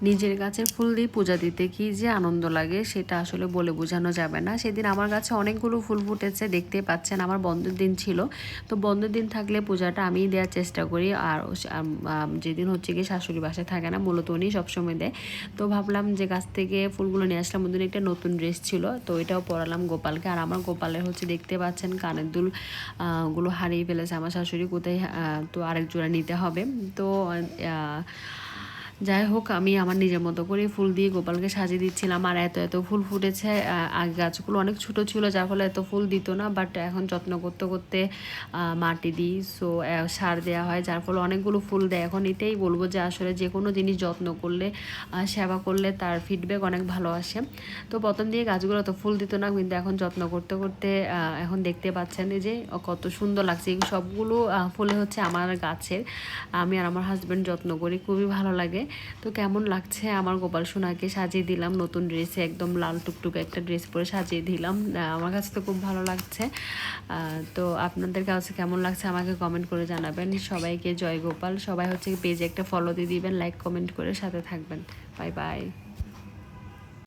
নিজের গাছের ফুল দিয়ে পূজা দিতে কি যে আনন্দ লাগে সেটা আসলে বলে বোঝানো যাবে না। সেদিন আমার কাছে অনেকগুলো ফুল ফুটেছে, দেখতে পাচ্ছেন। আমার বন্ধের দিন ছিল, তো বন্ধের দিন থাকলে পূজাটা আমিই দেওয়ার চেষ্টা করি। আর যেদিন হচ্ছে কি শাশুড়ি বাসায় থাকে না, মূলত উনি সবসময় দেয়। তো ভাবলাম যে গাছ থেকে ফুলগুলো নিয়ে আসলাম। ওদিন একটা নতুন ড্রেস ছিল, তো এটাও পরালাম গোপালকে। আর আমার গোপালের হচ্ছে দেখতে পাচ্ছেন কানের দুল গুলো হারিয়ে ফেলেছে আমার শাশুড়ি, কোথায় তো আরেক জোড়া নিতে হবে। তো যাই হোক, আমি আমার নিজের মতো করে ফুল দিয়ে গোপালকে সাজিয়ে দিচ্ছিলাম। আর এত এত ফুল ফুটেছে। আগে গাছগুলো অনেক ছোট ছিল, যার ফলে এত ফুল দিত না, বাট এখন যত্ন করতে করতে মাটি দিই, সো সার দেওয়া হয়, যার ফলে অনেকগুলো ফুল দেয়। এখন এটাই বলবো যে আসলে যে কোনো জিনিস যত্ন করলে, সেবা করলে তার ফিডব্যাক অনেক ভালো আসে। তো প্রথম দিয়ে গাছগুলো তো ফুল দিত না, কিন্তু এখন যত্ন করতে করতে এখন দেখতে পাচ্ছেন এই যে কত সুন্দর লাগছে। এই সবগুলো ফুলে হচ্ছে আমার গাছের, আমি আর আমার হাজব্যান্ড যত্ন করি, খুবই ভালো লাগে। তো কেমন লাগছে আমার গোপাল সোনাকে সাজিয়ে দিলাম নতুন ড্রেসে, একদম লাল টুকটুকে একটা ড্রেস পরে সাজিয়ে দিলাম। আমার কাছে তো খুব ভালো লাগছে। তো আপনাদের কাছে কেমন লাগছে আমাকে কমেন্ট করে জানাবেন। সবাইকে জয় গোপাল। সবাই হচ্ছে পেজে একটা ফলো দিয়ে দিবেন, লাইক কমেন্ট করে সাথে থাকবেন। Bye bye.